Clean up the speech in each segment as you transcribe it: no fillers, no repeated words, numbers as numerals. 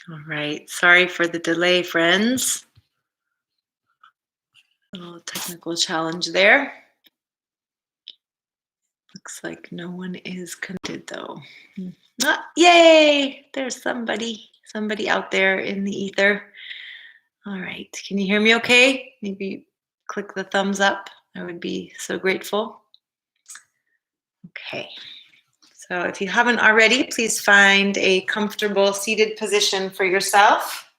All right. Sorry for the delay, friends. A little technical challenge there. Looks like no one is connected though. Yay! There's somebody out there in the ether. All right. Can you hear me okay? Maybe click the thumbs up. I would be so grateful. Okay. So if you haven't already, please find a comfortable seated position for yourself.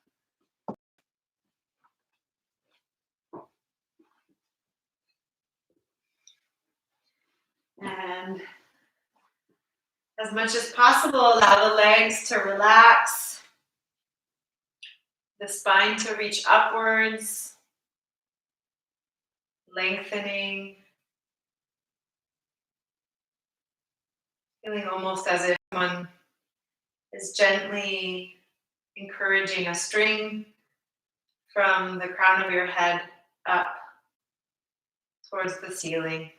And as much as possible, allow the legs to relax, the spine to reach upwards, lengthening, feeling almost as if someone is gently encouraging a string from the crown of your head up towards the ceiling.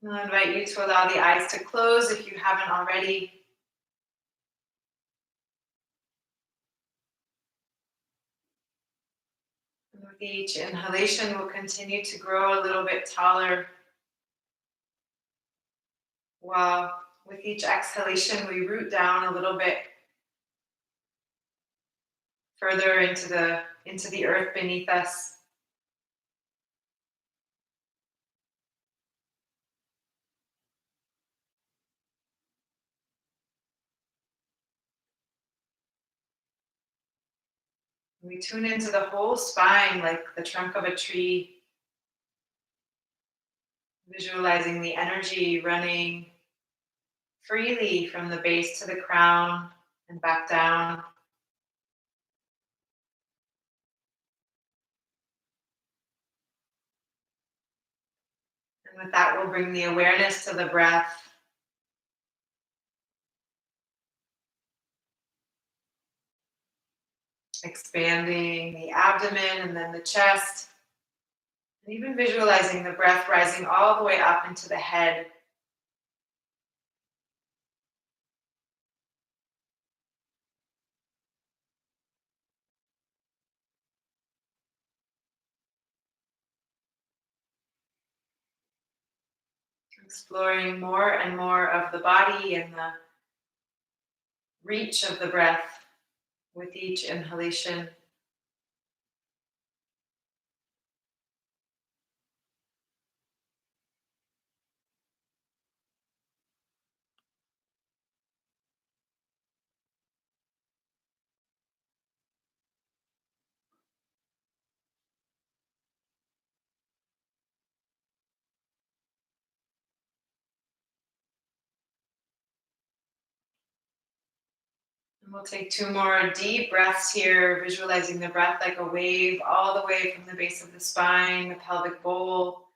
And I'll invite you to allow the eyes to close if you haven't already. And with each inhalation, we'll continue to grow a little bit taller, while with each exhalation, we root down a little bit further into the earth beneath us. We tune into the whole spine like the trunk of a tree, visualizing the energy running freely from the base to the crown and back down. And with that, we'll bring the awareness to the breath. Expanding the abdomen and then the chest. And even visualizing the breath rising all the way up into the head. Exploring more and more of the body and the reach of the breath with each inhalation. And we'll take 2 more deep breaths here, visualizing the breath like a wave all the way from the base of the spine, the pelvic bowl,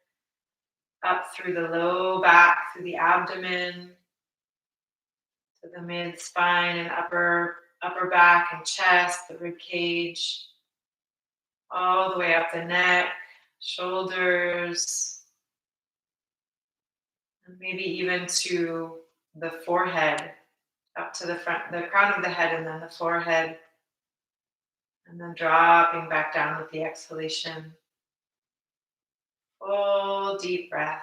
up through the low back, through the abdomen, to the mid spine and upper back and chest, the rib cage, all the way up the neck, shoulders, and maybe even to the forehead, up to the front, the crown of the head, and then the forehead, and then dropping back down with the exhalation. Full deep breath.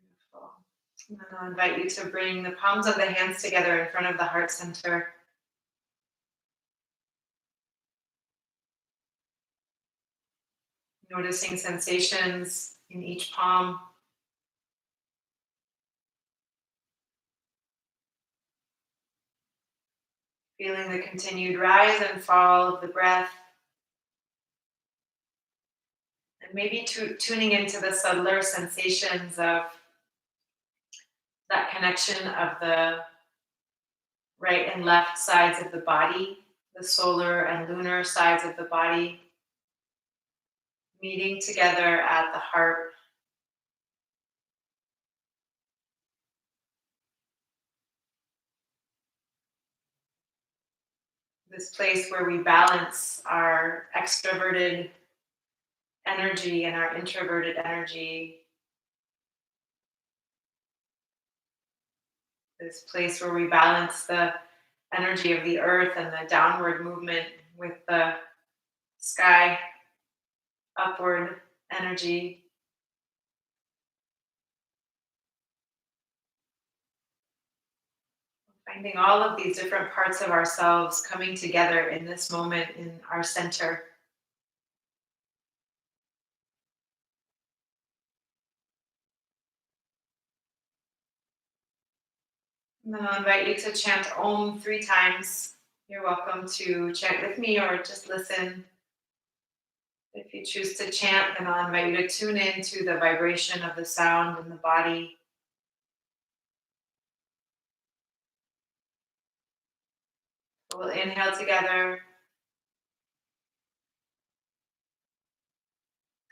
Beautiful. And then I'll invite you to bring the palms of the hands together in front of the heart center. Noticing sensations in each palm. Feeling the continued rise and fall of the breath. And maybe tuning into the subtler sensations of that connection of the right and left sides of the body, the solar and lunar sides of the body, meeting together at the heart. this place where we balance our extroverted energy and our introverted energy, this place where we balance the energy of the earth and the downward movement with the sky upward energy. Finding all of these different parts of ourselves coming together in this moment in our center. And then I'll invite you to chant Om 3 times. You're welcome to chant with me or just listen. If you choose to chant, then I'll invite you to tune in to the vibration of the sound in the body. We'll inhale together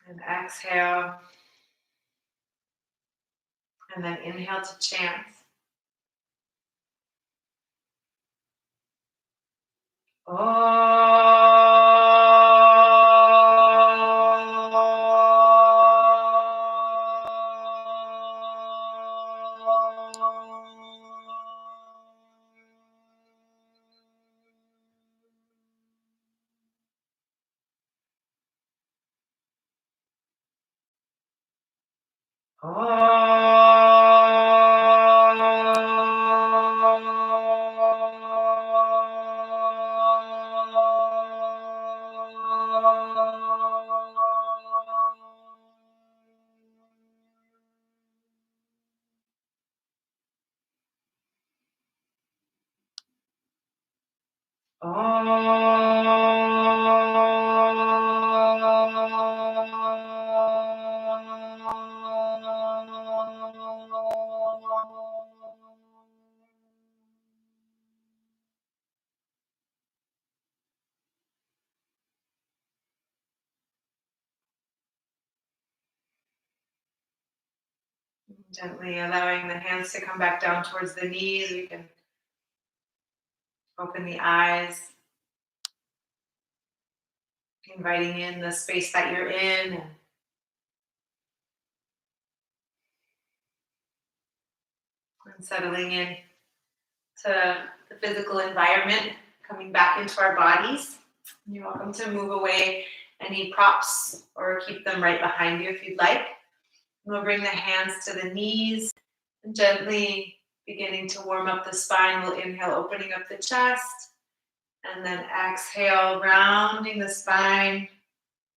and exhale, and then inhale to chant. Gently allowing the hands to come back down towards the knees. We can open the eyes, inviting in the space that you're in and settling in to the physical environment, coming back into our bodies. You're welcome to move away any props or keep them right behind you if you'd like. We'll bring the hands to the knees and gently beginning to warm up the spine. We'll inhale, opening up the chest, and then exhale, rounding the spine,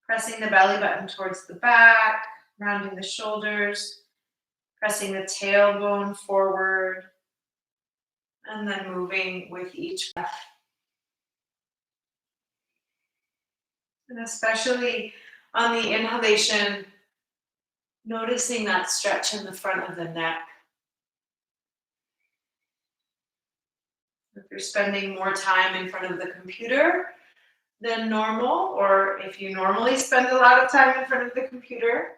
pressing the belly button towards the back, rounding the shoulders, pressing the tailbone forward, and then moving with each breath. And especially on the inhalation, noticing that stretch in the front of the neck. If you're spending more time in front of the computer than normal, or if you normally spend a lot of time in front of the computer,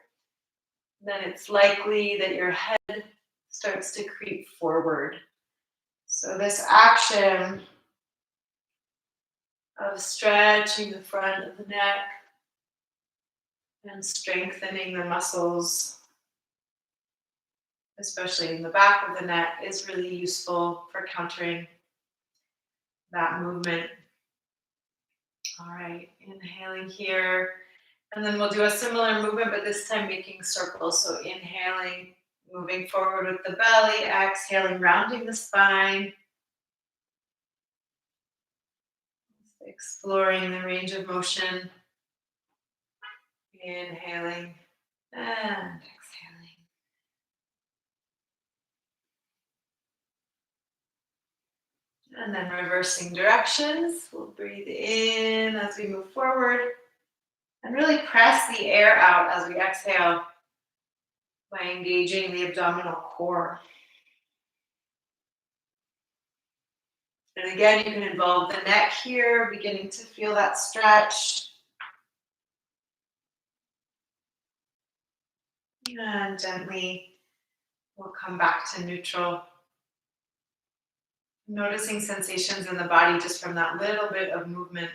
then it's likely that your head starts to creep forward. So this action of stretching the front of the neck and strengthening the muscles, especially in the back of the neck, is really useful for countering that movement. All right, inhaling here. And then we'll do a similar movement, but this time making circles. So inhaling, moving forward with the belly, exhaling, rounding the spine. Exploring the range of motion. Inhaling and exhaling. And then reversing directions. We'll breathe in as we move forward. And really press the air out as we exhale by engaging the abdominal core. And again, you can involve the neck here, beginning to feel that stretch. And gently, we'll come back to neutral. Noticing sensations in the body just from that little bit of movement.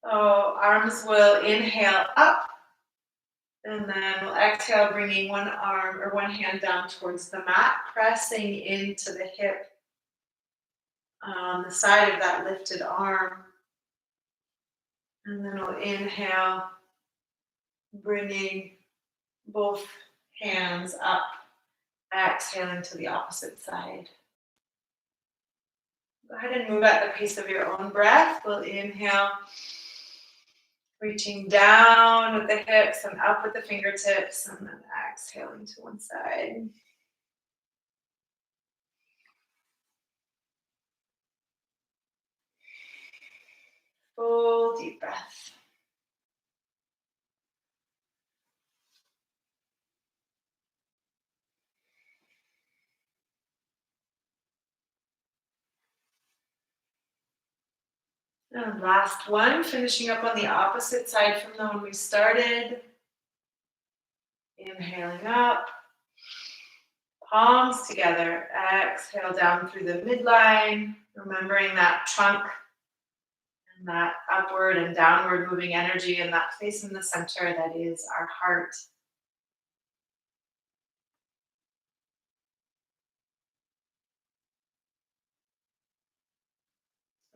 So arms will inhale up, and then we'll exhale, bringing one arm or one hand down towards the mat, pressing into the hip on the side of that lifted arm. And then we'll inhale, bringing both hands up, exhaling to the opposite side. Go ahead and move at the pace of your own breath. We'll inhale, reaching down with the hips and up with the fingertips, and then exhaling to one side. Full deep breath. And last one, finishing up on the opposite side from the one we started. Inhaling up, palms together. Exhale down through the midline, remembering that trunk and that upward and downward moving energy and that place in the center that is our heart.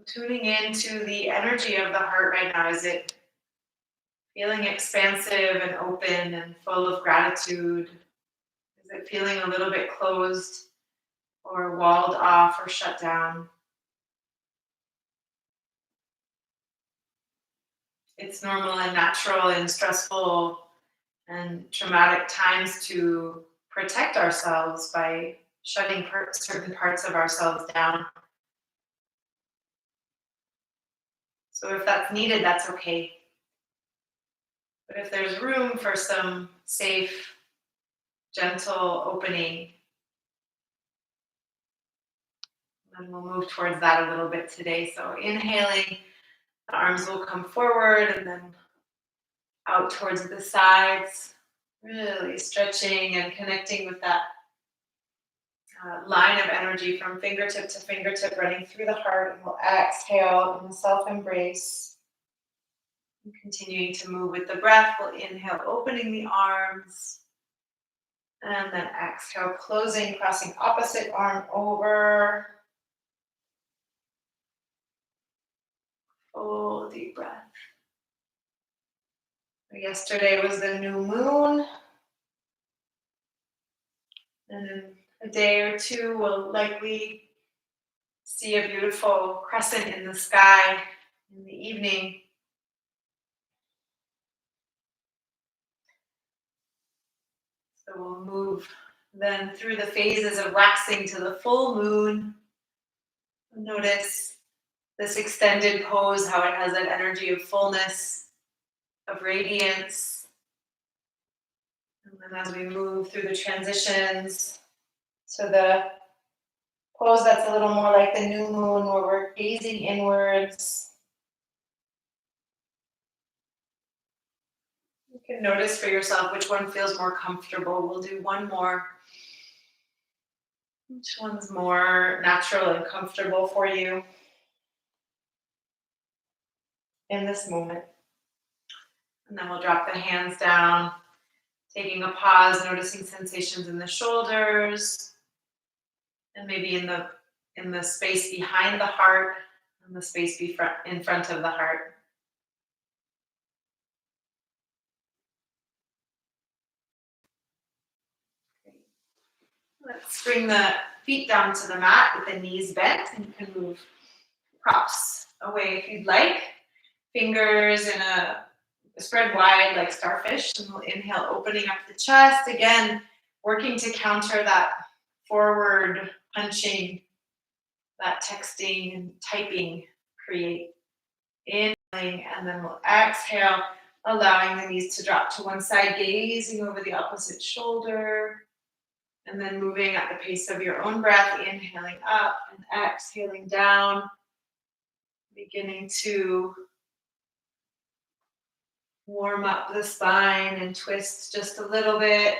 Tuning into the energy of the heart right now. Is it feeling expansive and open and full of gratitude? Is it feeling a little bit closed or walled off or shut down? It's normal and natural in stressful and traumatic times to protect ourselves by shutting certain parts of ourselves down. So if that's needed, that's okay. But if there's room for some safe, gentle opening, then we'll move towards that a little bit today. So inhaling, the arms will come forward and then out towards the sides, really stretching and connecting with that line of energy from fingertip to fingertip running through the heart. And we'll exhale in a self-embrace. Continuing to move with the breath, we'll inhale, opening the arms. And then exhale, closing, crossing opposite arm over. Full deep breath. Yesterday was the new moon. And in a day or two, we'll likely see a beautiful crescent in the sky in the evening. So we'll move then through the phases of waxing to the full moon. Notice this extended pose, how it has that energy of fullness, of radiance. And then as we move through the transitions to the pose that's a little more like the new moon, where we're gazing inwards. You can notice for yourself which one feels more comfortable. We'll do one more. Which one's more natural and comfortable for you in this moment? And then we'll drop the hands down, taking a pause, noticing sensations in the shoulders, and maybe in the space behind the heart, and the space in front of the heart. Let's bring the feet down to the mat with the knees bent, and you can move props away if you'd like. Fingers in a spread wide like starfish, and we'll inhale, opening up the chest. Again, working to counter that forward punching, that texting and typing create. Inhaling, and then we'll exhale, allowing the knees to drop to one side, gazing over the opposite shoulder. And then moving at the pace of your own breath, inhaling up and exhaling down, beginning to Warm up the spine and twist just a little bit,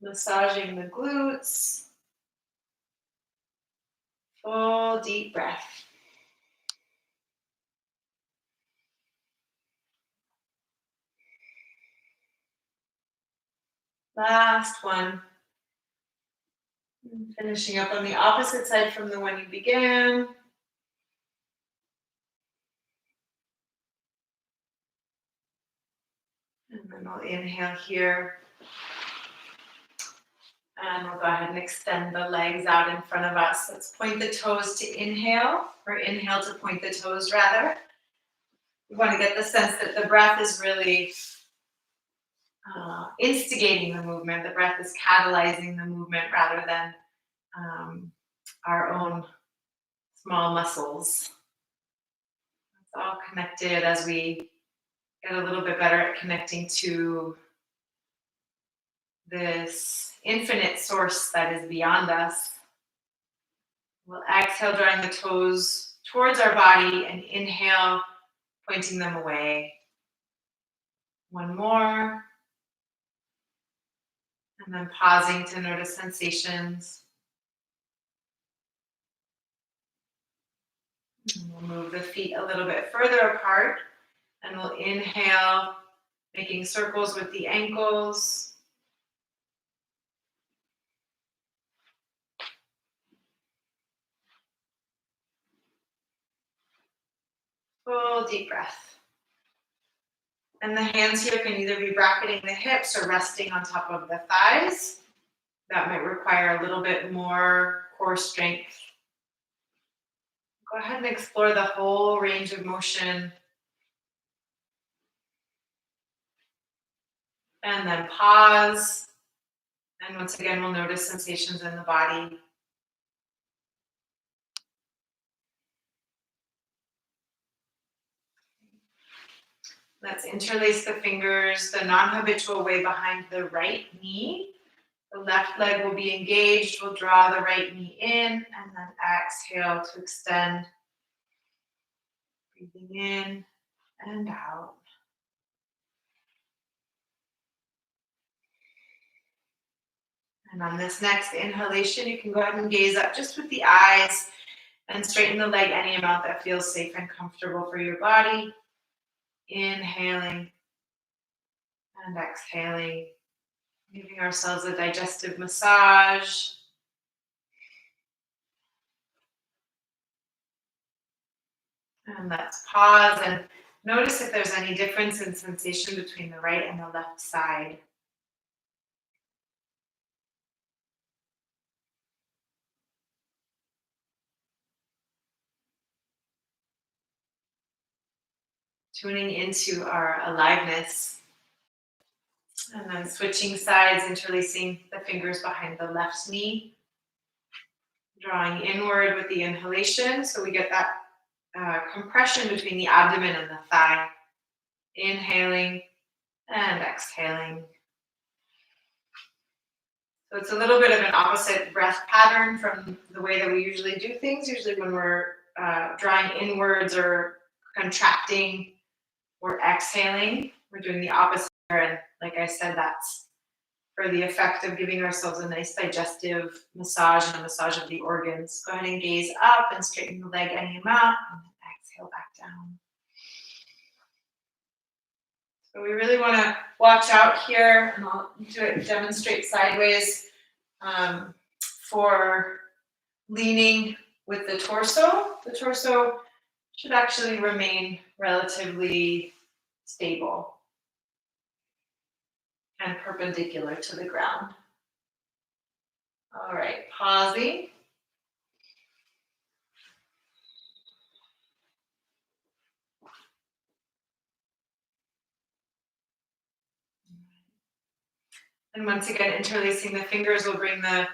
massaging the glutes. Full deep breath. Last one. And finishing up on the opposite side from the one you began. And then we'll inhale here. And we'll go ahead and extend the legs out in front of us. Let's point the toes to inhale, or inhale to point the toes rather. We want to get the sense that the breath is really instigating the movement. The breath is catalyzing the movement rather than our own small muscles. It's all connected as we get a little bit better at connecting to this infinite source that is beyond us. We'll exhale, drawing the toes towards our body, and inhale, pointing them away. One more. And then pausing to notice sensations. And we'll move the feet a little bit further apart. And we'll inhale, making circles with the ankles. Full deep breath. And the hands here can either be bracketing the hips or resting on top of the thighs. That might require a little bit more core strength. Go ahead and explore the whole range of motion. And then pause. And once again, we'll notice sensations in the body. Let's interlace the fingers the non-habitual way behind the right knee. The left leg will be engaged. We'll draw the right knee in and then exhale to extend. Breathing in and out. And on this next inhalation, you can go ahead and gaze up just with the eyes and straighten the leg any amount that feels safe and comfortable for your body. Inhaling and exhaling, giving ourselves a digestive massage. And let's pause and notice if there's any difference in sensation between the right and the left side. Tuning into our aliveness. And then switching sides, interlacing the fingers behind the left knee. Drawing inward with the inhalation, so we get that compression between the abdomen and the thigh. Inhaling and exhaling. So it's a little bit of an opposite breath pattern from the way that we usually do things. Usually when we're drawing inwards or contracting, we're exhaling. We're doing the opposite. And like I said, that's for the effect of giving ourselves a nice digestive massage and a massage of the organs. Go ahead and gaze up and straighten the leg any amount, and then exhale back down. So we really want to watch out here, and I'll demonstrate sideways for leaning with the torso. The torso should actually remain relatively stable and perpendicular to the ground. All right, pausing. And once again, interlacing the fingers will bring the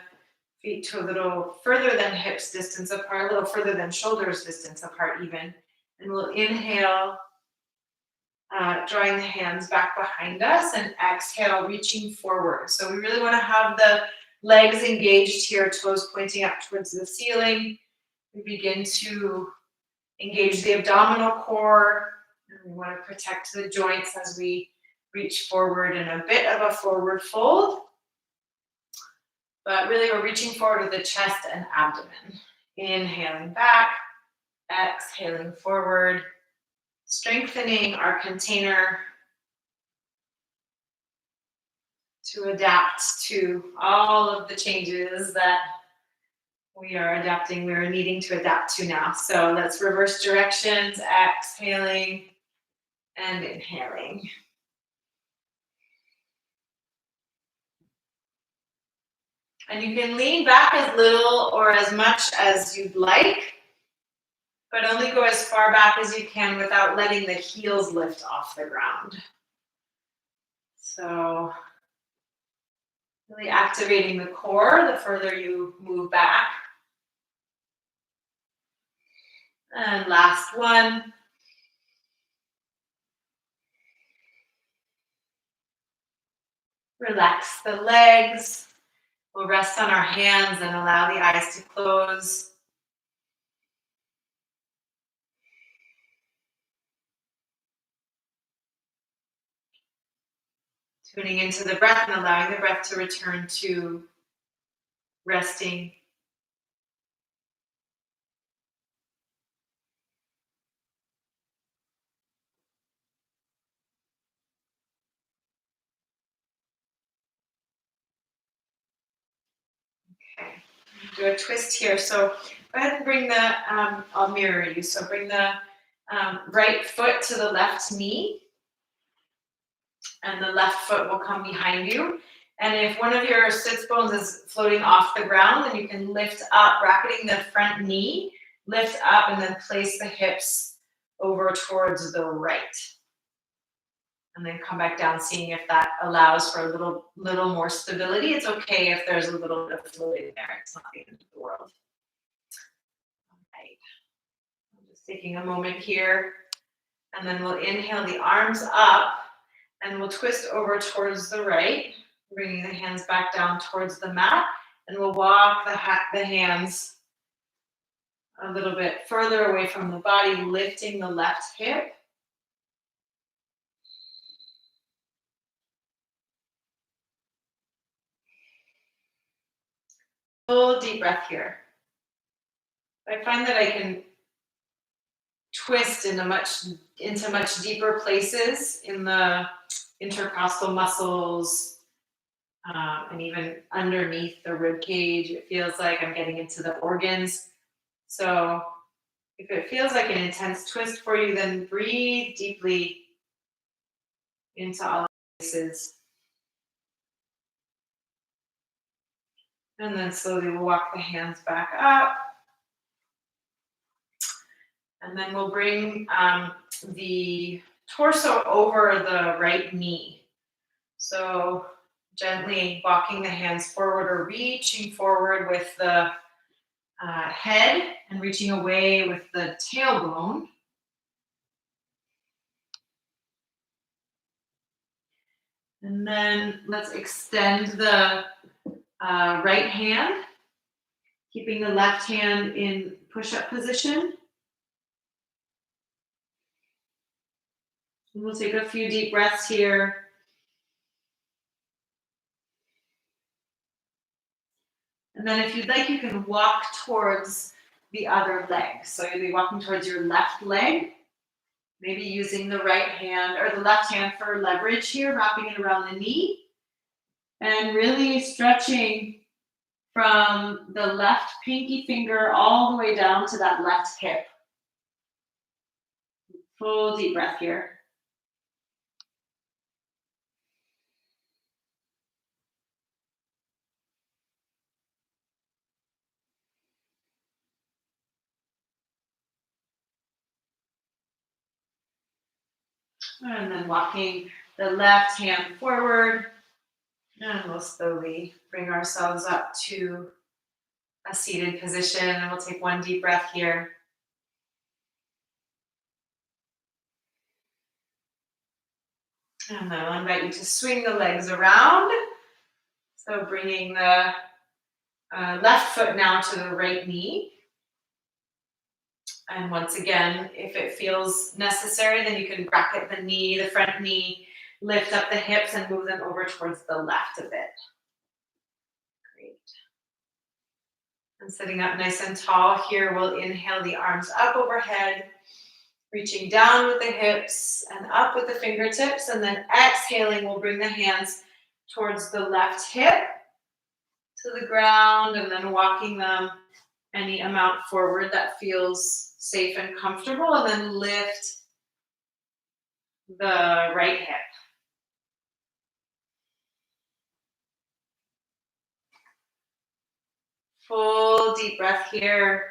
feet to a little further than hips distance apart, a little further than shoulders distance apart even. And we'll inhale, drawing the hands back behind us, and exhale, reaching forward. So we really want to have the legs engaged here, toes pointing up towards the ceiling. We begin to engage the abdominal core And we want to protect the joints as we reach forward in a bit of a forward fold. But really, we're reaching forward with the chest and abdomen. Inhaling back, exhaling forward, strengthening our container to adapt to all of the changes that we are needing to adapt to now. So let's reverse directions, exhaling and inhaling. And you can lean back as little or as much as you'd like, but only go as far back as you can without letting the heels lift off the ground. So really activating the core the further you move back. And last one. Relax the legs. We'll rest on our hands and allow the eyes to close. Tuning into the breath and allowing the breath to return to resting. Okay, do a twist here. So go ahead and bring the, I'll mirror you. So bring the right foot to the left knee, and the left foot will come behind you. And if one of your sits bones is floating off the ground, then you can lift up, bracketing the front knee, lift up, and then place the hips over towards the right. And then come back down, seeing if that allows for a little more stability. It's okay if there's a little bit of floating there. It's not the end of the world. All right. I'm just taking a moment here. And then we'll inhale the arms up, and we'll twist over towards the right, bringing the hands back down towards the mat. And we'll walk the hands a little bit further away from the body, lifting the left hip. Full deep breath here. I find that I can twist into much deeper places in the intercostal muscles, and even underneath the rib cage. It feels like I'm getting into the organs. So if it feels like an intense twist for you, then breathe deeply into all places. And then slowly we'll walk the hands back up. And then we'll bring the torso over the right knee. So gently walking the hands forward or reaching forward with the head and reaching away with the tailbone. And then let's extend the right hand, keeping the left hand in push-up position. And we'll take a few deep breaths here. And then if you'd like, you can walk towards the other leg. So you'll be walking towards your left leg, maybe using the right hand or the left hand for leverage here, wrapping it around the knee. And really stretching from the left pinky finger all the way down to that left hip. Full deep breath here. And then walking the left hand forward. And we'll slowly bring ourselves up to a seated position. And we'll take one deep breath here. And then I'll invite you to swing the legs around. So bringing the left foot now to the right knee. And once again, if it feels necessary, then you can bracket the knee, the front knee, lift up the hips and move them over towards the left a bit. Great. And sitting up nice and tall here, we'll inhale the arms up overhead, reaching down with the hips and up with the fingertips. And then exhaling, we'll bring the hands towards the left hip to the ground and then walking them any amount forward that feels safe and comfortable. And then lift the right hip. Full deep breath here.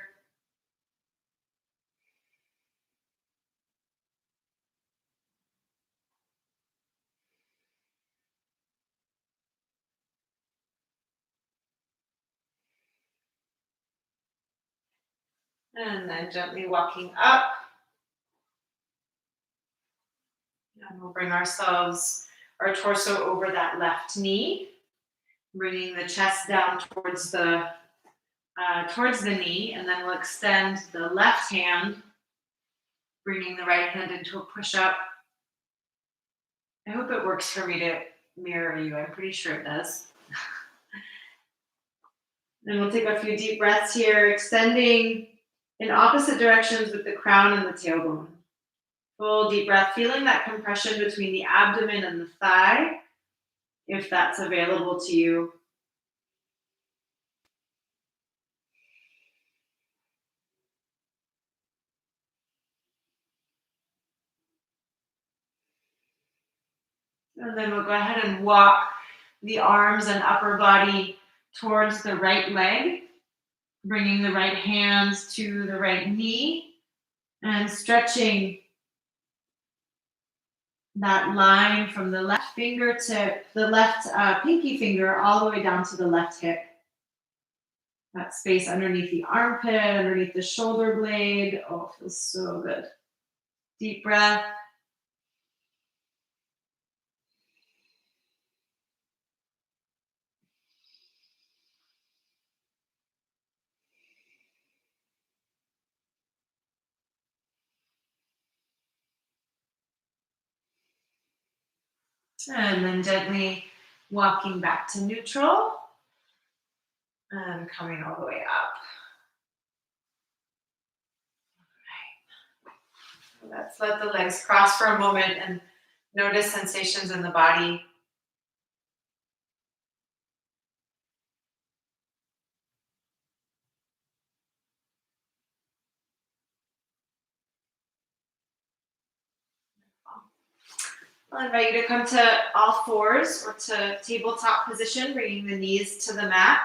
And then gently walking up. And we'll bring ourselves, our torso over that left knee, bringing the chest down towards the knee, and then we'll extend the left hand, bringing the right hand into a push-up. I hope it works for me to mirror you. I'm pretty sure it does. Then we'll take a few deep breaths here, extending in opposite directions with the crown and the tailbone. Full deep breath, feeling that compression between the abdomen and the thigh, if that's available to you. And then we'll go ahead and walk the arms and upper body towards the right leg, bringing the right hands to the right knee and stretching that line from the left fingertip, the left pinky finger, all the way down to the left hip. That space underneath the armpit, underneath the shoulder blade. Oh, it feels so good. Deep breath. And then gently walking back to neutral and coming all the way up. Let's let the legs cross for a moment and notice sensations in the body. I'll invite you to come to all fours or to tabletop position, bringing the knees to the mat,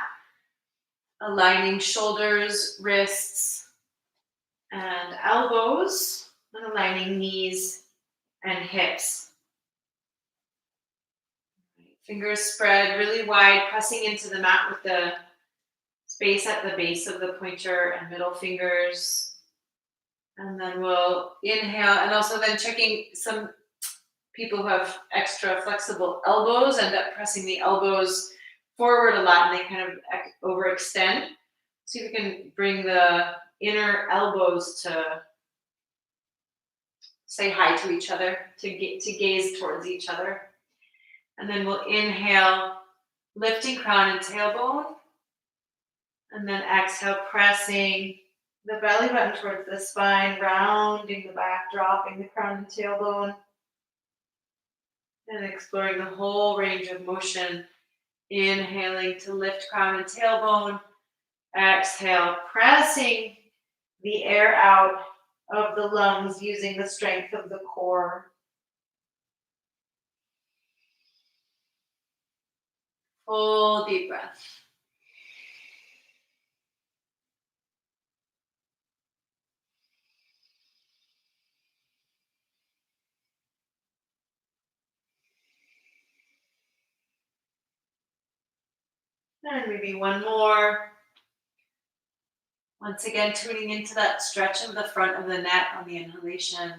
aligning shoulders, wrists, and elbows, and aligning knees and hips. Fingers spread really wide, pressing into the mat with the space at the base of the pointer and middle fingers. And then we'll inhale, and also then checking some people who have extra flexible elbows end up pressing the elbows forward a lot and they kind of overextend. See if we can bring the inner elbows to say hi to each other, to gaze towards each other. And then we'll inhale, lifting crown and tailbone. And then exhale, pressing the belly button towards the spine, rounding the back, dropping the crown and tailbone. And exploring the whole range of motion. Inhaling to lift crown and tailbone. Exhale, pressing the air out of the lungs using the strength of the core. Full deep breath. And maybe one more. Once again, tuning into that stretch of the front of the neck on the inhalation.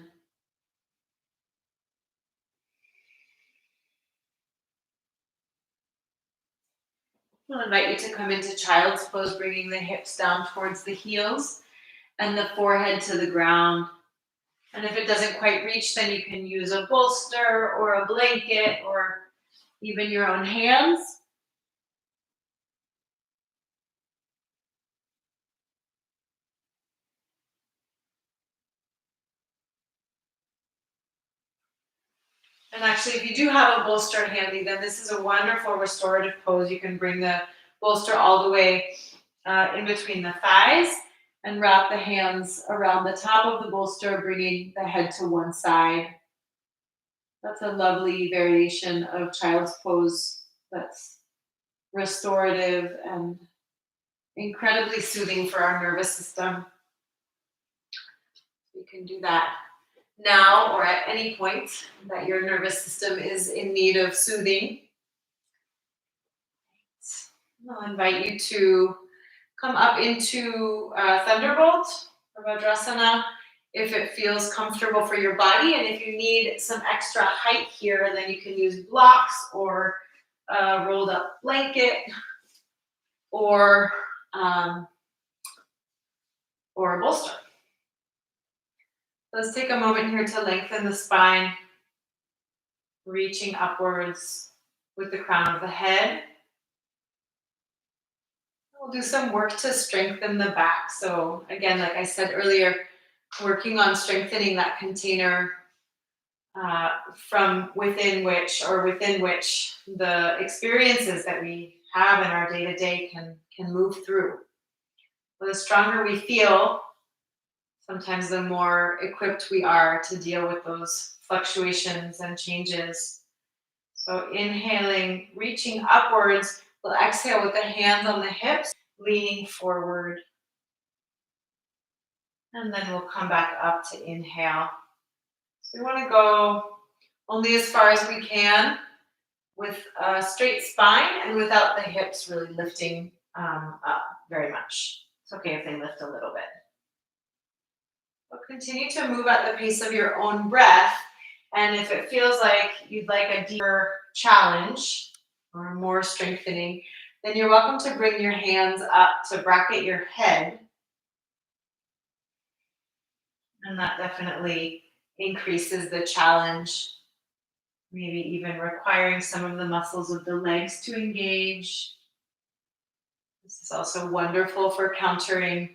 I'll invite you to come into child's pose, bringing the hips down towards the heels and the forehead to the ground. And if it doesn't quite reach, then you can use a bolster or a blanket or even your own hands. And actually, if you do have a bolster handy, then this is a wonderful restorative pose. You can bring the bolster all the way in between the thighs and wrap the hands around the top of the bolster, bringing the head to one side. That's a lovely variation of child's pose that's restorative and incredibly soothing for our nervous system. You can do that now or at any point that your nervous system is in need of soothing. I'll invite you to come up into Thunderbolt or Vajrasana if it feels comfortable for your body. And if you need some extra height here, then you can use blocks or a rolled up blanket or a bolster. Let's take a moment here to lengthen the spine, reaching upwards with the crown of the head. We'll do some work to strengthen the back. So again, like I said earlier, working on strengthening that container from within which the experiences that we have in our day-to-day can move through. The stronger we feel, sometimes the more equipped we are to deal with those fluctuations and changes. So inhaling, reaching upwards, we'll exhale with the hands on the hips, leaning forward. And then we'll come back up to inhale. So we want to go only as far as we can with a straight spine and without the hips really lifting up very much. It's okay if they lift a little bit. But continue to move at the pace of your own breath. And if it feels like you'd like a deeper challenge or more strengthening, then you're welcome to bring your hands up to bracket your head. And that definitely increases the challenge, maybe even requiring some of the muscles of the legs to engage. This is also wonderful for countering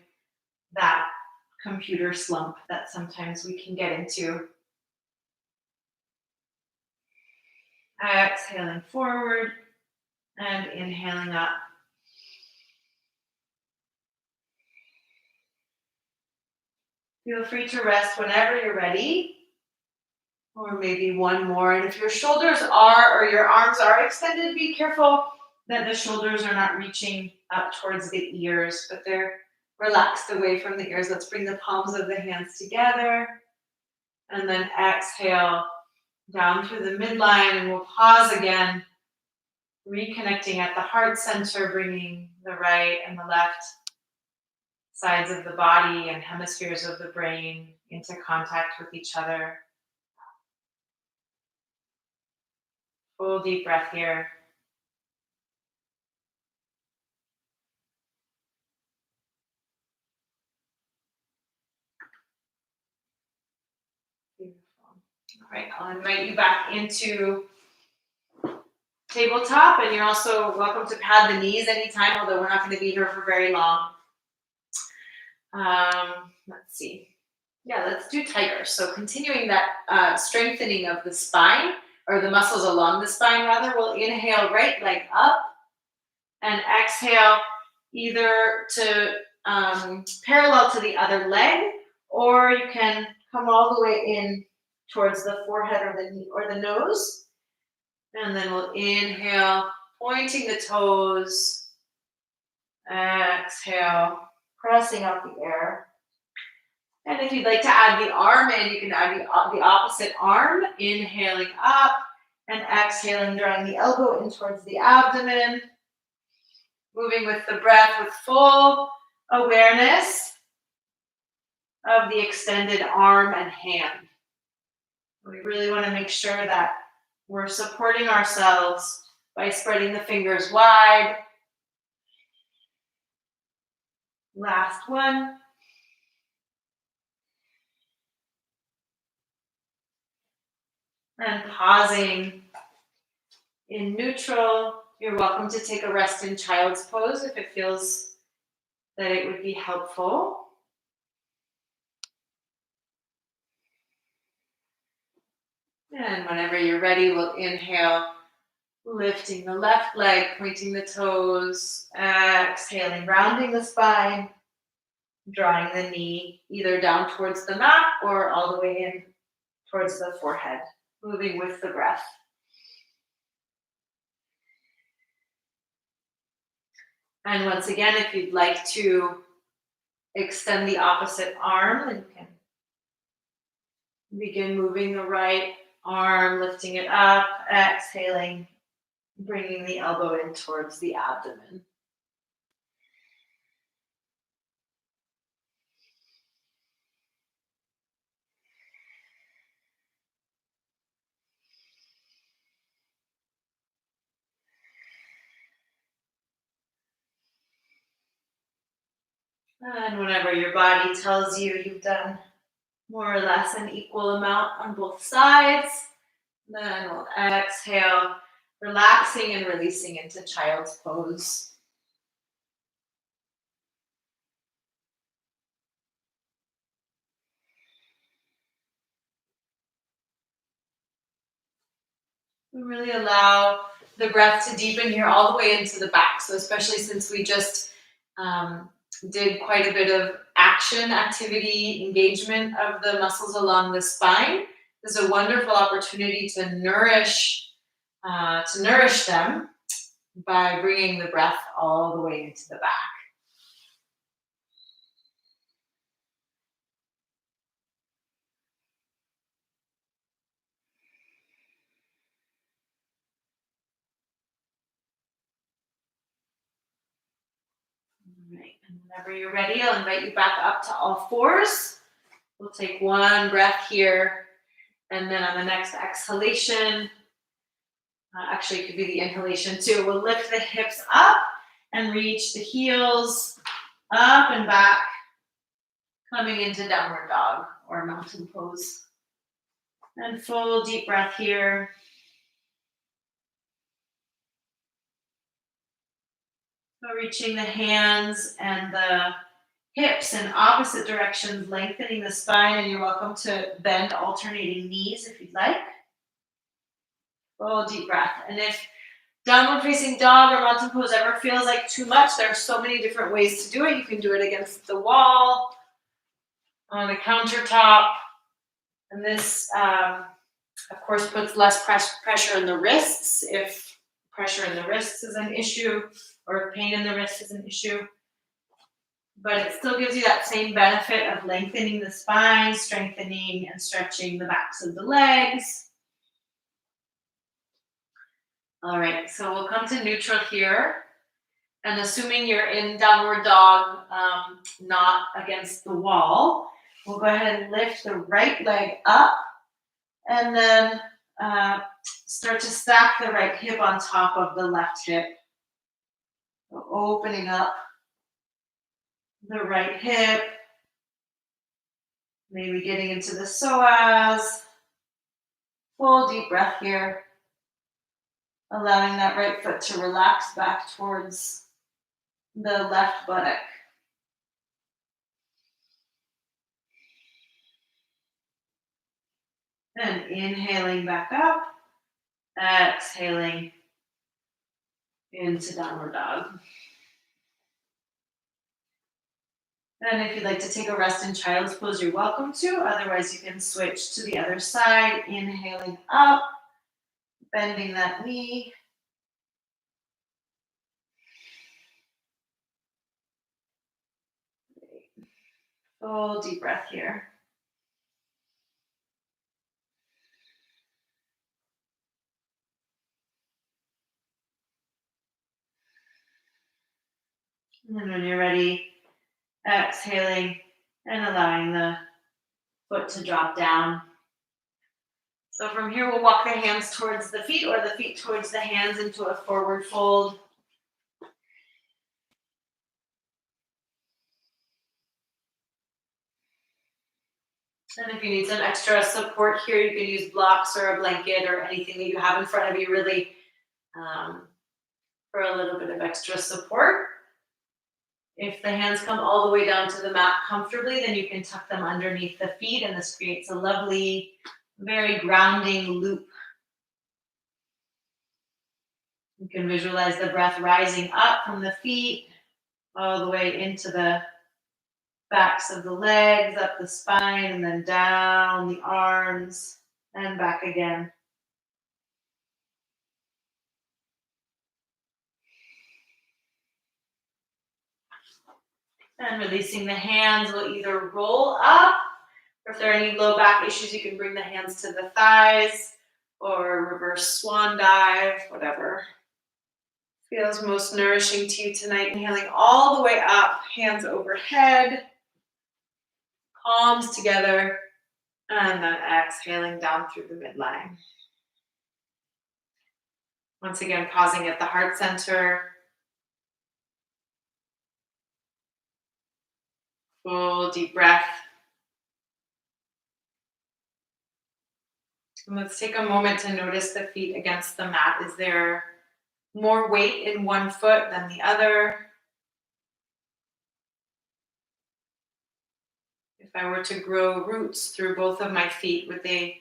that computer slump that sometimes we can get into. Exhaling forward and inhaling up. Feel free to rest whenever you're ready, or maybe one more. And if your shoulders are, or your arms are extended, be careful that the shoulders are not reaching up towards the ears, but they're relaxed away from the ears. Let's bring the palms of the hands together. And then exhale down through the midline, and we'll pause again, reconnecting at the heart center, bringing the right and the left sides of the body and hemispheres of the brain into contact with each other. Full deep breath here. Beautiful. All right, I'll invite you back into tabletop, and you're also welcome to pad the knees anytime, although we're not going to be here for very long. Let's see. Yeah, let's do tiger. So continuing that strengthening of the spine, or the muscles along the spine rather, we'll inhale right leg up and exhale either to parallel to the other leg, or you can come all the way in towards the forehead or the knee or the nose. And then we'll inhale, pointing the toes. Exhale, pressing out the air. And if you'd like to add the arm in, you can add the opposite arm, inhaling up and exhaling, drawing the elbow in towards the abdomen. Moving with the breath with full awareness of the extended arm and hand. We really want to make sure that we're supporting ourselves by spreading the fingers wide. Last one. And pausing in neutral. You're welcome to take a rest in child's pose if it feels that it would be helpful. And whenever you're ready, we'll inhale, lifting the left leg, pointing the toes, exhaling, rounding the spine, drawing the knee either down towards the mat or all the way in towards the forehead, moving with the breath. And once again, if you'd like to extend the opposite arm, then you can begin moving the right arm, lifting it up, exhaling, bringing the elbow in towards the abdomen. And whenever your body tells you you've done more or less an equal amount on both sides, then we'll exhale, relaxing and releasing into child's pose. We really allow the breath to deepen here all the way into the back. So especially since we just did quite a bit of action, activity, engagement of the muscles along the spine, this is a wonderful opportunity to nourish them by bringing the breath all the way into the back. All right, and whenever you're ready, I'll invite you back up to all fours. We'll take one breath here, and then on the next exhalation, actually it could be the inhalation too, we'll lift the hips up and reach the heels up and back, coming into downward dog or mountain pose. And full deep breath here. So reaching the hands and the hips in opposite directions, lengthening the spine, and you're welcome to bend alternating knees if you'd like. Full deep breath. And if downward facing dog or mountain pose ever feels like too much, there are so many different ways to do it. You can do it against the wall, on a countertop, and this, of course, puts less pressure in the wrists if pressure in the wrists is an issue, or if pain in the wrist is an issue. But it still gives you that same benefit of lengthening the spine, strengthening and stretching the backs of the legs. All right, so we'll come to neutral here. And assuming you're in downward dog, not against the wall, we'll go ahead and lift the right leg up and then start to stack the right hip on top of the left hip. So opening up the right hip, maybe getting into the psoas. Full deep breath here. Allowing that right foot to relax back towards the left buttock. And inhaling back up, exhaling into downward dog. And if you'd like to take a rest in child's pose, you're welcome to. Otherwise, you can switch to the other side, inhaling up, bending that knee. Full deep breath here. And then when you're ready, exhaling and allowing the foot to drop down. So from here, we'll walk the hands towards the feet or the feet towards the hands into a forward fold. And if you need some extra support here, you can use blocks or a blanket or anything that you have in front of you, really, for a little bit of extra support. If the hands come all the way down to the mat comfortably, then you can tuck them underneath the feet, and this creates a lovely, very grounding loop. You can visualize the breath rising up from the feet, all the way into the backs of the legs, up the spine, and then down the arms, and back again. And releasing the hands will either roll up, or if there are any low back issues, you can bring the hands to the thighs, or reverse swan dive, whatever feels most nourishing to you tonight. Inhaling all the way up, hands overhead, palms together, and then exhaling down through the midline. Once again, pausing at the heart center. Full deep breath. And let's take a moment to notice the feet against the mat. Is there more weight in one foot than the other? If I were to grow roots through both of my feet, would they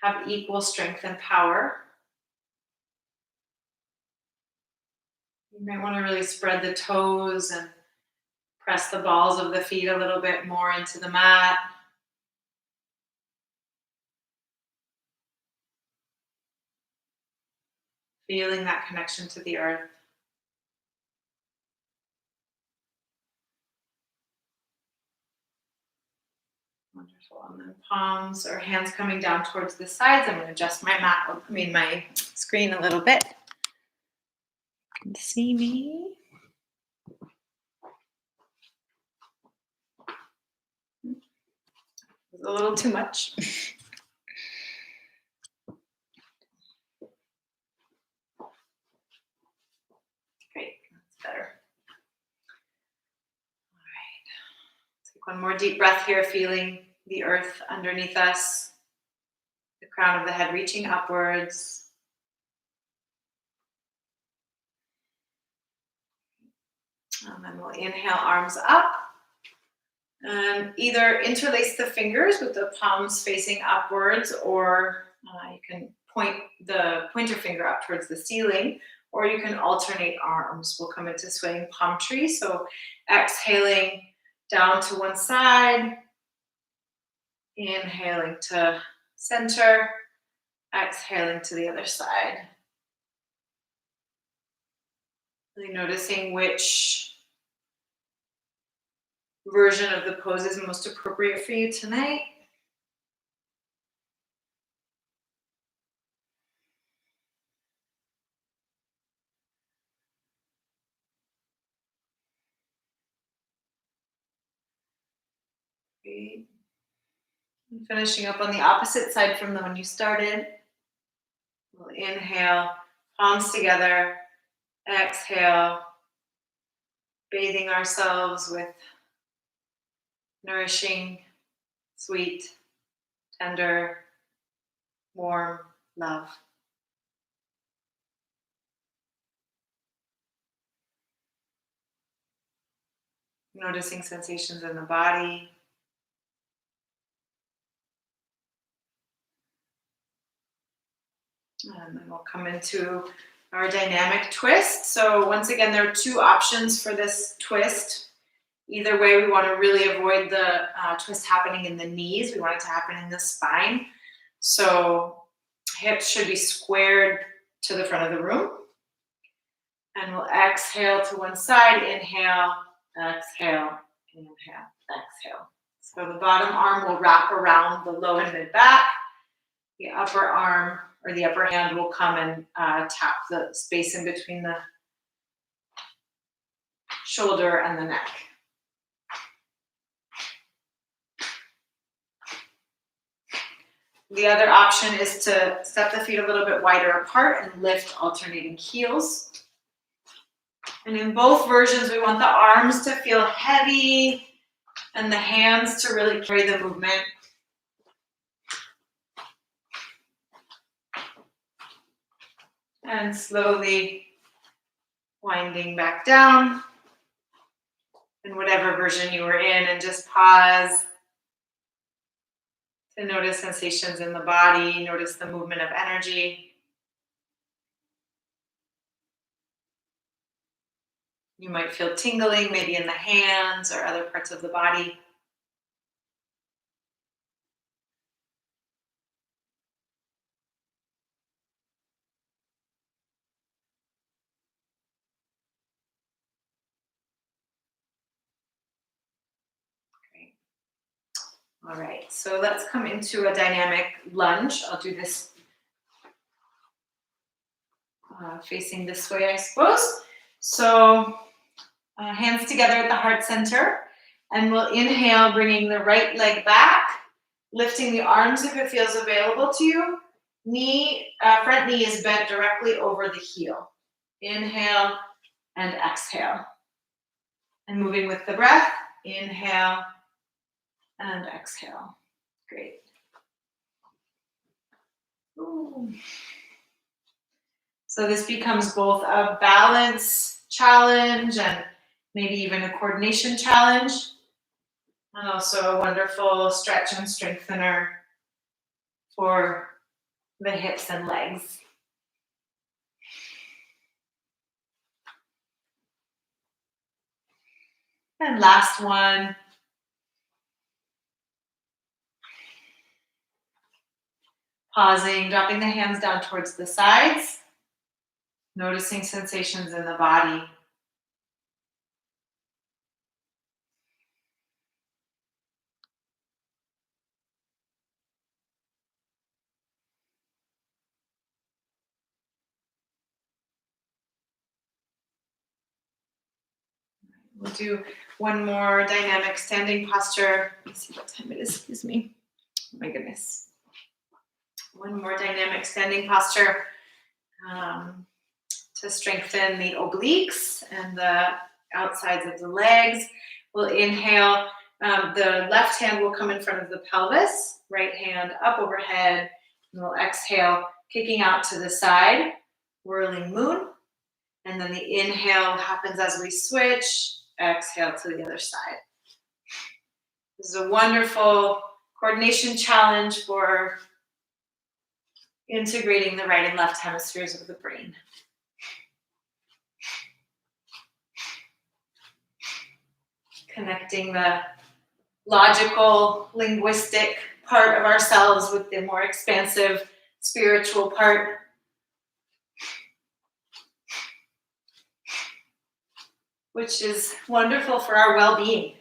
have equal strength and power? You might want to really spread the toes and press the balls of the feet a little bit more into the mat. Feeling that connection to the earth. Wonderful. And then palms or hands coming down towards the sides. I'm going to adjust my screen a little bit. You can see me. A little too much. Great, that's better. All right. Take one more deep breath here, feeling the earth underneath us, the crown of the head reaching upwards. And then we'll inhale, arms up. And either interlace the fingers with the palms facing upwards, or you can point the pointer finger up towards the ceiling, or you can alternate arms. We'll come into swaying palm tree. So exhaling down to one side, inhaling to center, exhaling to the other side. Really noticing which version of the pose is most appropriate for you tonight. Great. And finishing up on the opposite side from the one you started. We'll inhale, palms together, exhale, bathing ourselves with nourishing, sweet, tender, warm love. Noticing sensations in the body. And then we'll come into our dynamic twist. So once again, there are two options for this twist. Either way, we want to really avoid the twist happening in the knees. We want it to happen in the spine. So hips should be squared to the front of the room. And we'll exhale to one side. Inhale, exhale, inhale, exhale. So the bottom arm will wrap around the low and mid back. The upper arm or the upper hand will come and tap the space in between the shoulder and the neck. The other option is to step the feet a little bit wider apart and lift alternating heels. And in both versions, we want the arms to feel heavy and the hands to really carry the movement. And slowly winding back down in whatever version you were in, and just pause to notice sensations in the body, notice the movement of energy. You might feel tingling maybe in the hands or other parts of the body. Great. All right, so let's come into a dynamic lunge. I'll do this facing this way, I suppose. So hands together at the heart center, and we'll inhale, bringing the right leg back, lifting the arms if it feels available to you. Front knee is bent directly over the heel. Inhale and exhale. And moving with the breath, inhale and exhale. Great. Ooh. So this becomes both a balance challenge and maybe even a coordination challenge, and also a wonderful stretch and strengthener for the hips and legs. And last one. Pausing, dropping the hands down towards the sides, noticing sensations in the body. We'll do one more dynamic standing posture. Let's see what time it is, excuse me. Oh my goodness. One more dynamic standing posture to strengthen the obliques and the outsides of the legs. We'll inhale. The left hand will come in front of the pelvis, right hand up overhead, and we'll exhale, kicking out to the side, whirling moon. And then the inhale happens as we switch, exhale to the other side. This is a wonderful coordination challenge for integrating the right and left hemispheres of the brain. Connecting the logical, linguistic part of ourselves with the more expansive spiritual part. Which is wonderful for our well-being.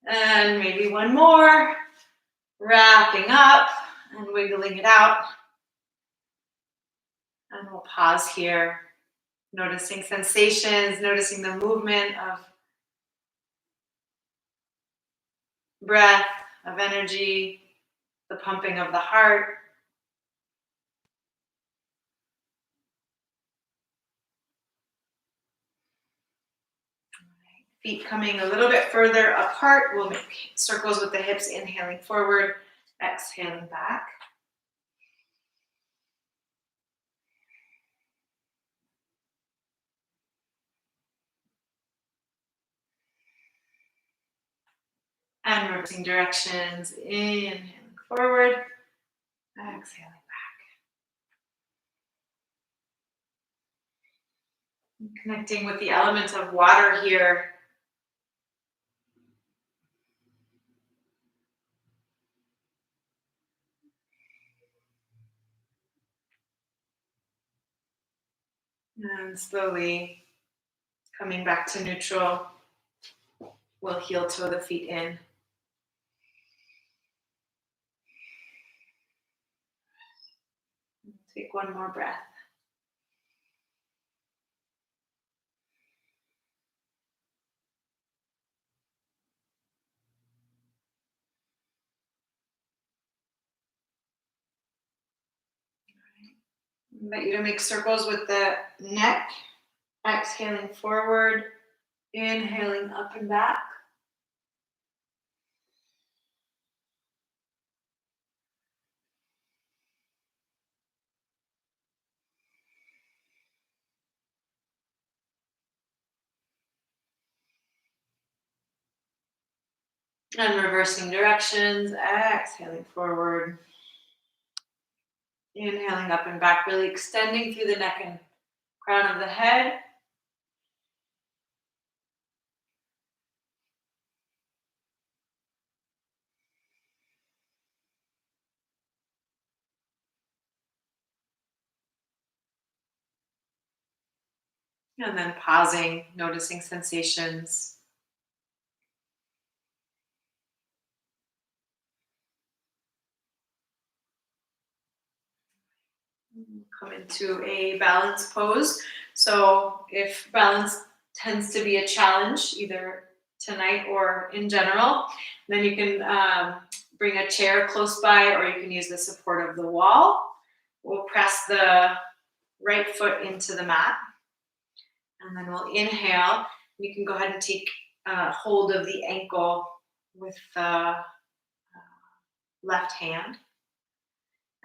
And maybe one more, wrapping up and wiggling it out. And we'll pause here, noticing sensations, noticing the movement of breath, of energy, the pumping of the heart. Feet coming a little bit further apart. We'll make circles with the hips, inhaling forward, exhaling back. And reversing directions, inhaling forward, exhaling back. Connecting with the element of water here. And slowly coming back to neutral. We'll heel toe the feet in. Take one more breath. I invite you to make circles with the neck, exhaling forward, inhaling up and back. And reversing directions, exhaling forward, inhaling up and back, really extending through the neck and crown of the head. And then pausing, noticing sensations. Come into a balance pose. So if balance tends to be a challenge, either tonight or in general, then you can bring a chair close by, or you can use the support of the wall. We'll press the right foot into the mat, and then we'll inhale. You can go ahead and take hold of the ankle with the left hand,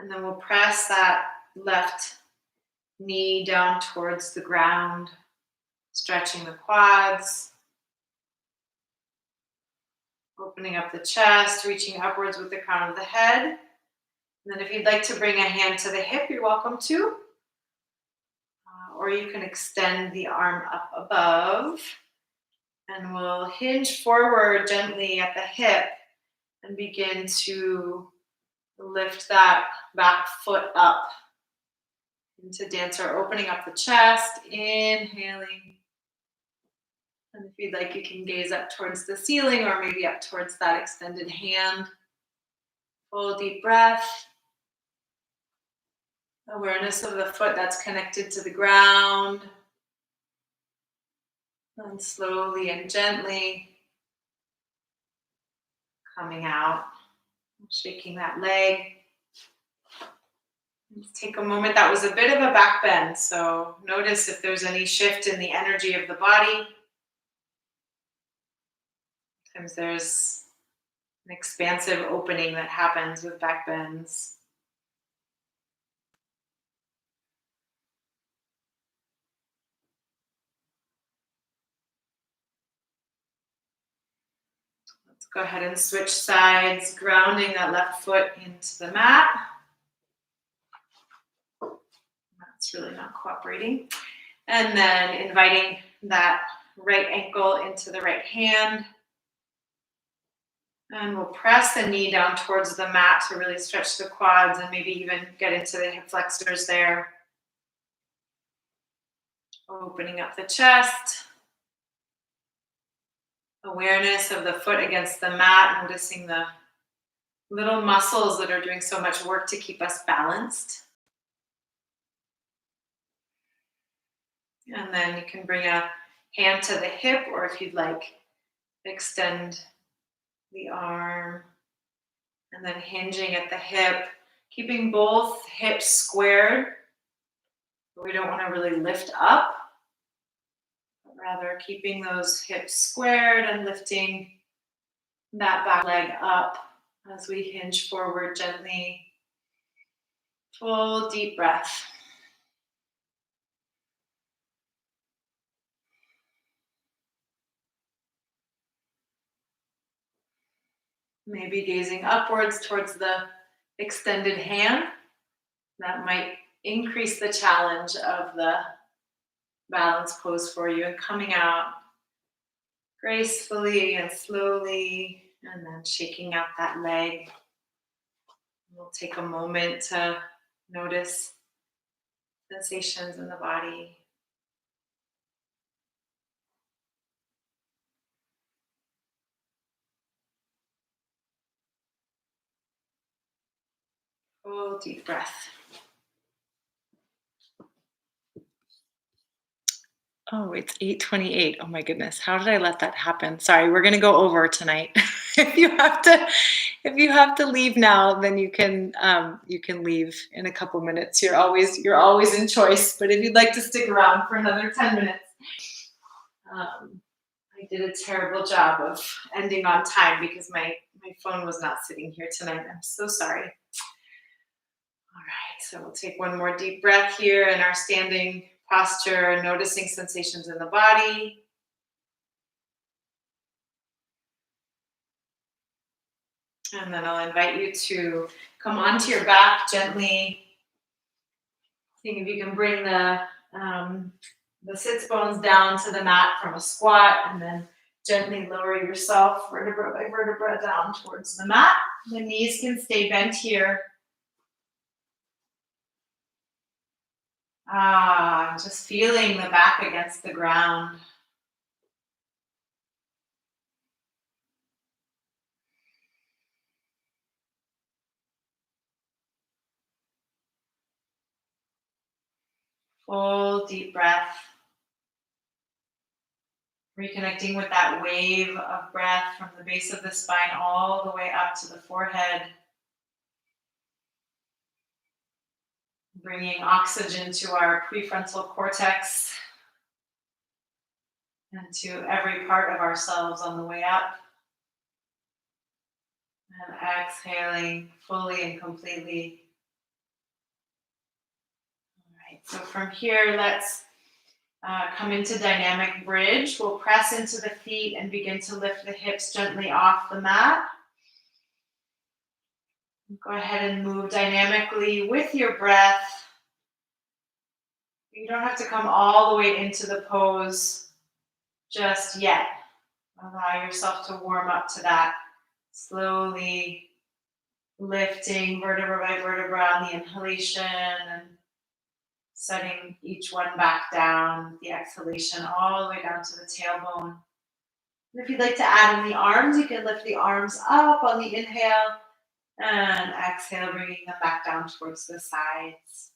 and then we'll press that left knee down towards the ground, stretching the quads, opening up the chest, reaching upwards with the crown of the head. And then if you'd like to bring a hand to the hip, you're welcome to. Or you can extend the arm up above. And we'll hinge forward gently at the hip and begin to lift that back foot up into dancer, opening up the chest, inhaling. And if you'd like, you can gaze up towards the ceiling or maybe up towards that extended hand. Full deep breath. Awareness of the foot that's connected to the ground. And slowly and gently coming out, shaking that leg. Let's take a moment. That was a bit of a back bend, so notice if there's any shift in the energy of the body. Sometimes there's an expansive opening that happens with back bends. Let's go ahead and switch sides, grounding that left foot into the mat. That's really not cooperating. And then inviting that right ankle into the right hand. And we'll press the knee down towards the mat to really stretch the quads and maybe even get into the hip flexors there. Opening up the chest. Awareness of the foot against the mat, noticing the little muscles that are doing so much work to keep us balanced. And then you can bring a hand to the hip, or if you'd like, extend the arm. And then hinging at the hip, keeping both hips squared. We don't want to really lift up, but rather keeping those hips squared and lifting that back leg up as we hinge forward gently. Full deep breath. Maybe gazing upwards towards the extended hand. That might increase the challenge of the balance pose for you, and coming out gracefully and slowly, and then shaking out that leg. We'll take a moment to notice sensations in the body. Full deep breath. Oh, it's 8:28. Oh my goodness. How did I let that happen? Sorry, we're gonna go over tonight. if you have to if you have to leave now, then you can leave in a couple minutes. You're always in choice. But if you'd like to stick around for another 10 minutes, I did a terrible job of ending on time because my phone was not sitting here tonight. I'm so sorry. All right, so we'll take one more deep breath here in our standing posture, noticing sensations in the body. And then I'll invite you to come onto your back gently. Seeing if you can bring the sits bones down to the mat from a squat, and then gently lower yourself vertebra by vertebra down towards the mat. The knees can stay bent here. Just feeling the back against the ground. Full deep breath. Reconnecting with that wave of breath from the base of the spine all the way up to the forehead. Bringing oxygen to our prefrontal cortex and to every part of ourselves on the way up. And exhaling fully and completely. All right, so from here, let's come into dynamic bridge. We'll press into the feet and begin to lift the hips gently off the mat. Go ahead and move dynamically with your breath. You don't have to come all the way into the pose just yet. Allow yourself to warm up to that. Slowly lifting vertebra by vertebra on the inhalation and setting each one back down with the exhalation all the way down to the tailbone. And if you'd like to add in the arms, you can lift the arms up on the inhale and exhale, bringing them back down towards the sides.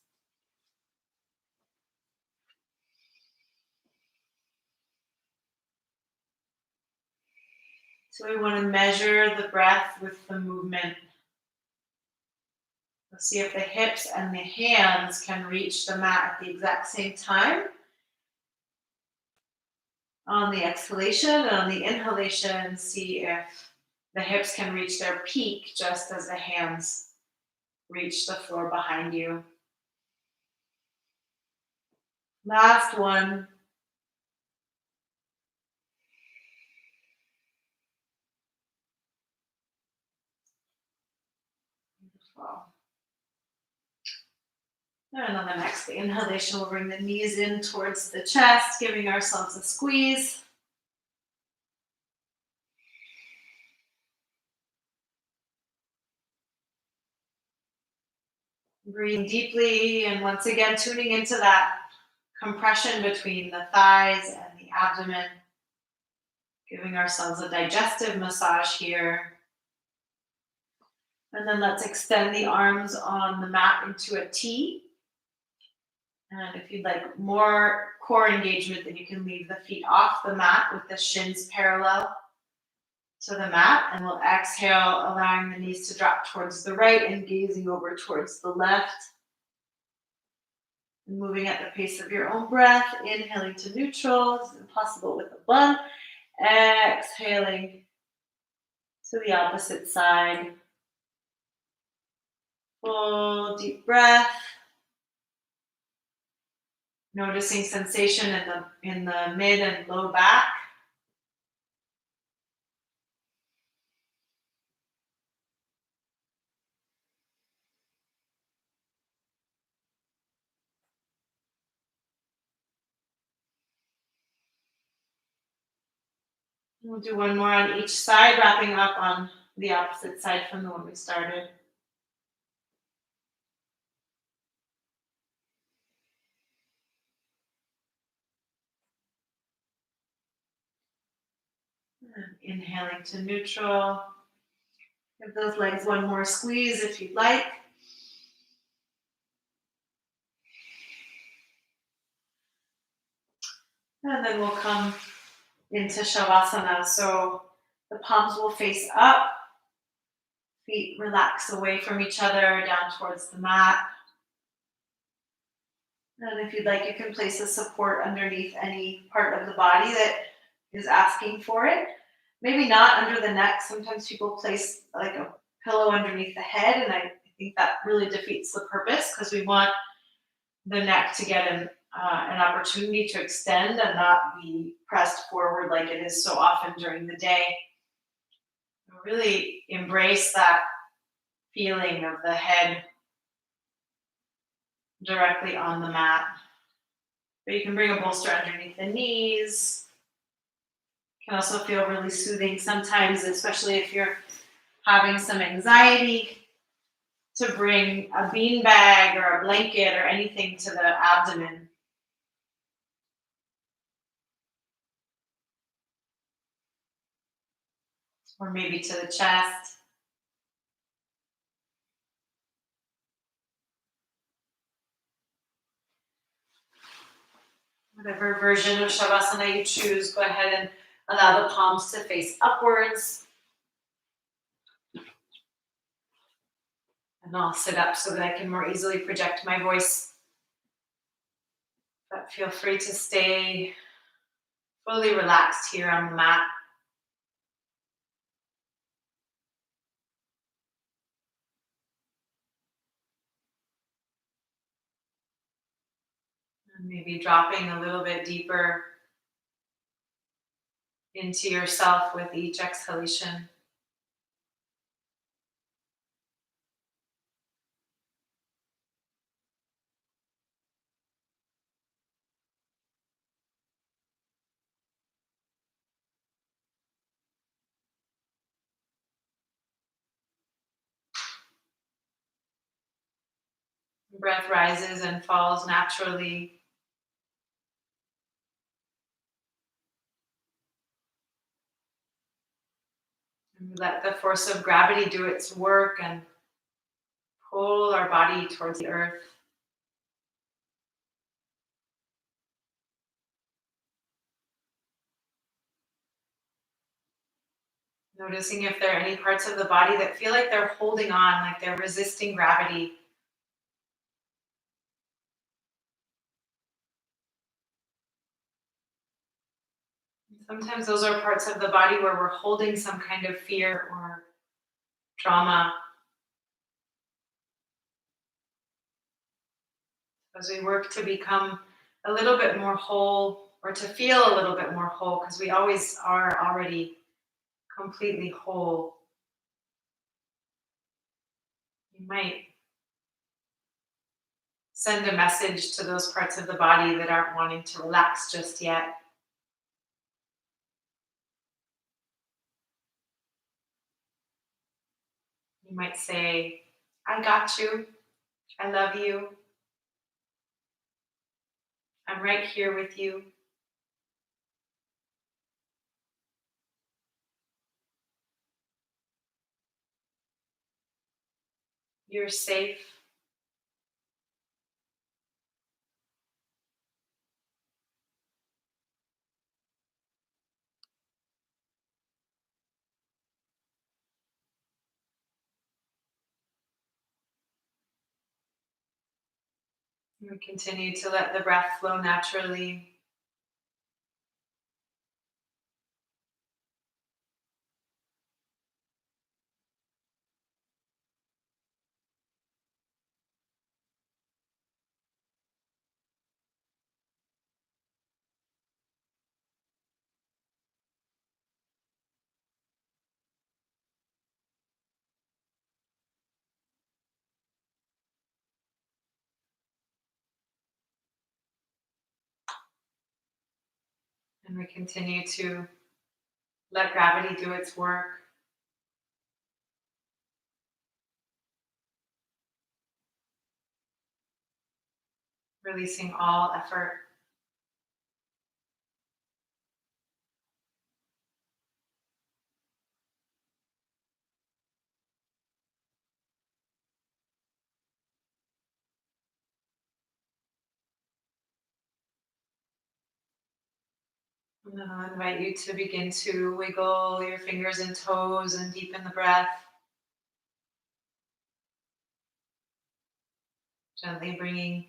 So we want to measure the breath with the movement. Let's see if the hips and the hands can reach the mat at the exact same time. On the exhalation and on the inhalation, see if the hips can reach their peak just as the hands reach the floor behind you. Last one. Beautiful. And on the next inhalation, we'll bring the knees in towards the chest, giving ourselves a squeeze. Breathing deeply, and once again, tuning into that compression between the thighs and the abdomen. Giving ourselves a digestive massage here. And then let's extend the arms on the mat into a T. And if you'd like more core engagement, then you can leave the feet off the mat with the shins parallel to the mat. And we'll exhale, allowing the knees to drop towards the right and gazing over towards the left. And moving at the pace of your own breath, inhaling to neutral. This is impossible with a bun. Exhaling to the opposite side. Full deep breath. Noticing sensation in the mid and low back. We'll do one more on each side, wrapping up on the opposite side from the one we started. And inhaling to neutral. Give those legs one more squeeze if you'd like. And then we'll come into Shavasana. So the palms will face up. Feet relax away from each other, down towards the mat. And if you'd like, you can place a support underneath any part of the body that is asking for it. Maybe not under the neck. Sometimes people place like a pillow underneath the head, and I think that really defeats the purpose because we want the neck to get an opportunity to extend and not be pressed forward like it is so often during the day. Really embrace that feeling of the head directly on the mat. But you can bring a bolster underneath the knees. Can also feel really soothing sometimes, especially if you're having some anxiety, to bring a bean bag or a blanket or anything to the abdomen, or maybe to the chest. Whatever version of Shavasana you choose, go ahead and allow the palms to face upwards. And I'll sit up so that I can more easily project my voice. But feel free to stay fully relaxed here on the mat. And maybe dropping a little bit deeper into yourself with each exhalation. Breath rises and falls naturally. And we let the force of gravity do its work and pull our body towards the earth. Noticing if there are any parts of the body that feel like they're holding on, like they're resisting gravity. Sometimes those are parts of the body where we're holding some kind of fear or trauma. As we work to become a little bit more whole, or to feel a little bit more whole, because we always are already completely whole. You might send a message to those parts of the body that aren't wanting to relax just yet. You might say, I got you. I love you. I'm right here with you. You're safe. We continue to let the breath flow naturally. And we continue to let gravity do its work. Releasing all effort. And then I'll invite you to begin to wiggle your fingers and toes and deepen the breath. Gently bringing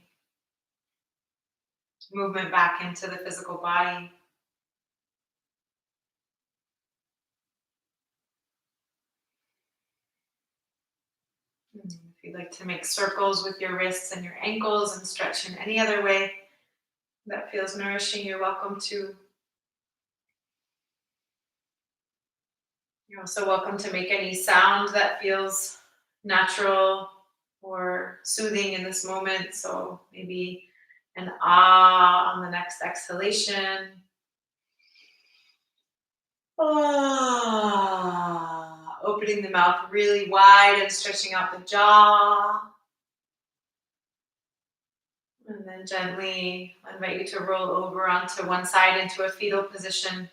movement back into the physical body. If you'd like to make circles with your wrists and your ankles and stretch in any other way that feels nourishing, you're welcome to. You're also welcome to make any sound that feels natural or soothing in this moment. So maybe an ah on the next exhalation. Ah, opening the mouth really wide and stretching out the jaw. And then gently invite you to roll over onto one side into a fetal position.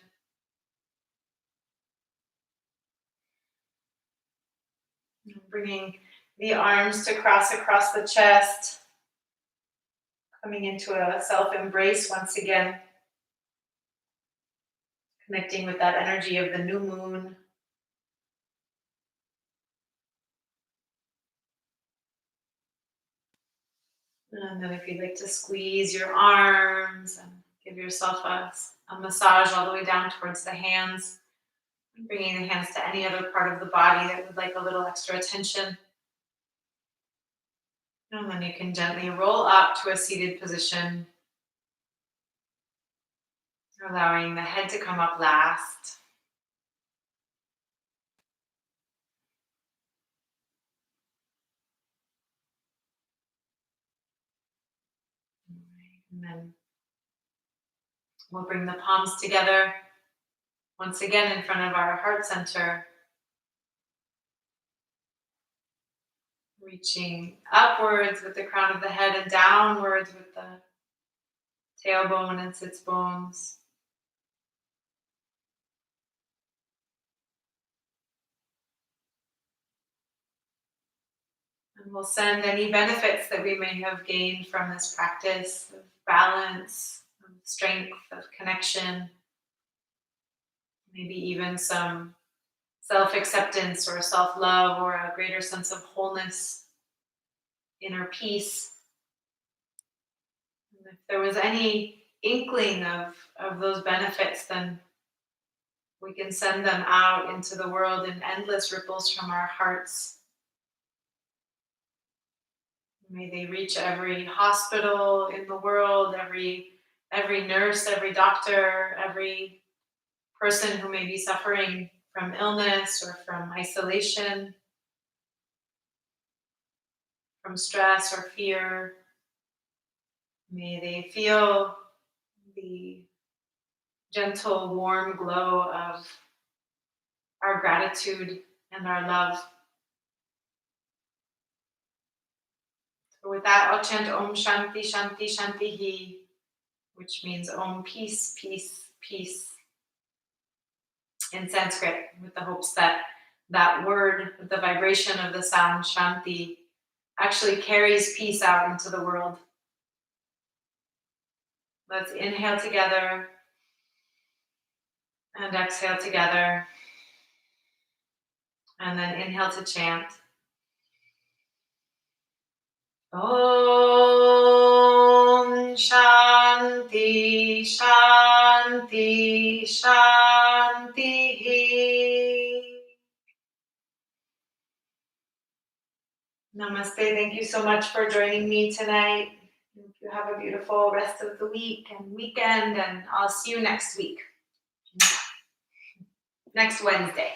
Bringing the arms to cross across the chest. Coming into a self-embrace once again. Connecting with that energy of the new moon. And then if you'd like to squeeze your arms and give yourself a massage all the way down towards the hands. Bringing the hands to any other part of the body that would like a little extra attention. And then you can gently roll up to a seated position, allowing the head to come up last. And then we'll bring the palms together once again in front of our heart center. Reaching upwards with the crown of the head and downwards with the tailbone and sits bones. And we'll send any benefits that we may have gained from this practice of balance, of strength, of connection, maybe even some self-acceptance or self-love or a greater sense of wholeness, inner peace. And if there was any inkling of those benefits, then we can send them out into the world in endless ripples from our hearts. May they reach every hospital in the world, every nurse, every doctor, every person who may be suffering from illness or from isolation, from stress or fear. May they feel the gentle, warm glow of our gratitude and our love. So with that, I'll chant Om Shanti Shanti Shanti Hi, which means Om peace, peace, peace in Sanskrit, with the hopes that that word, the vibration of the sound Shanti, actually carries peace out into the world. Let's inhale together and exhale together. And then inhale to chant. Om Shanti Shanti Shanti. Namaste. Thank you so much for joining me tonight. Hope you have a beautiful rest of the week and weekend, and I'll see you next week. Next Wednesday.